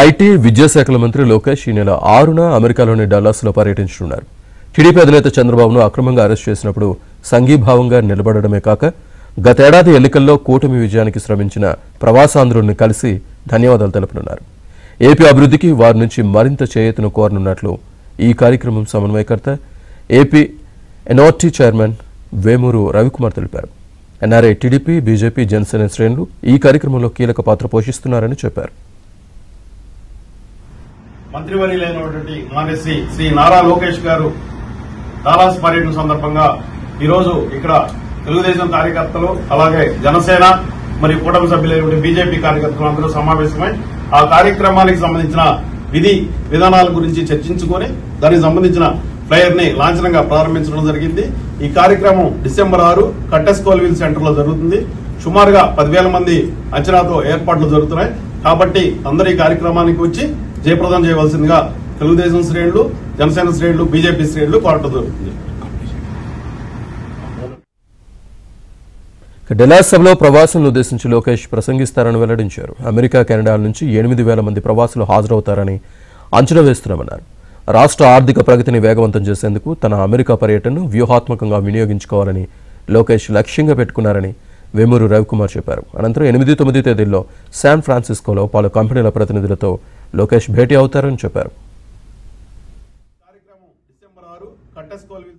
IT విద్యాశాఖల మంత్రి లోకేష్ ఈ నెల 6న అమెరికాలోని డల్లాస్లో పర్యటించనున్నారు. టీడీపీ అధినేత చంద్రబాబును అక్రమంగా అరెస్ట్ చేసినప్పుడు సంఘీభావంగా నిలబడడమే కాక గతేడాది ఎన్నికల్లో కూటమి విజయానికి శ్రమించిన ప్రవాసాంధ్రుల్ని కలిసి ధన్యవాదాలు తెలుపనున్నారు. ఏపీ అభివృద్ధికి వారి నుంచి మరింత చేయూతను కోరనున్నట్లు ఈ కార్యక్రమం సమన్వయకర్త AP NRT chairman Vemuru Ravikumar తెలిపారు. ఎన్ఆర్ఐ, టీడీపీ, బీజేపీ, జనసేన శ్రేణులు ఈ కార్యక్రమంలో కీలక పాత్ర పోషిస్తున్నారని చెప్పారు. మంత్రివర్యులైనటువంటి మానేసి శ్రీ నారా లోకేష్ గారు డాలాస్ పర్యటన సందర్భంగా ఈరోజు ఇక్కడ తెలుగుదేశం కార్యకర్తలు అలాగే జనసేన మరియు కూటమి సభ్యులైనటువంటి బీజేపీ కార్యకర్తలు అందరూ సమావేశమై ఆ కార్యక్రమానికి సంబంధించిన విధి విధానాల గురించి చర్చించుకొని దానికి సంబంధించిన ఫ్లైయర్ ని లాంఛనంగా ప్రారంభించడం జరిగింది. ఈ కార్యక్రమం డిసెంబర్ 6 కట్టెస్ కోల్విల్ సెంటర్ లో జరుగుతుంది. సుమారుగా 10,000 మంది అంచనాతో ఏర్పాట్లు జరుగుతున్నాయి. కాబట్టి అందరూ ఈ కార్యక్రమానికి వచ్చి జయప్రదం చేయవలసిందిగా తెలుగుదేశం శ్రేణులు, జనసేన శ్రేణులు, బీజేపీ శ్రేణులు కోరటం జరుగుతుంది. డెలాస్ సభలో ప్రవాసులను ఉద్దేశించి లోకేష్ ప్రసంగిస్తారని వెల్లడించారు. అమెరికా, కెనడాల నుంచి 8,000 మంది ప్రవాసులు హాజరవుతారని అంచనా వేస్తున్నామన్నారు. రాష్ట్ర ఆర్థిక ప్రగతిని వేగవంతం చేసేందుకు తన అమెరికా పర్యటనను వ్యూహాత్మకంగా వినియోగించుకోవాలని లోకేష్ లక్ష్యంగా పెట్టుకున్నారని వేమూరు రవికుమార్ చెప్పారు. అనంతరం 8, 9 తేదీల్లో శాన్ ఫ్రాన్సిస్కోలో పలు కంపెనీల ప్రతినిధులతో లోకేష్ భేటీ అవుతారని చెప్పారు. కార్యక్రమం డిసెంబర్ 6 కట్టెస్ కోల్విల్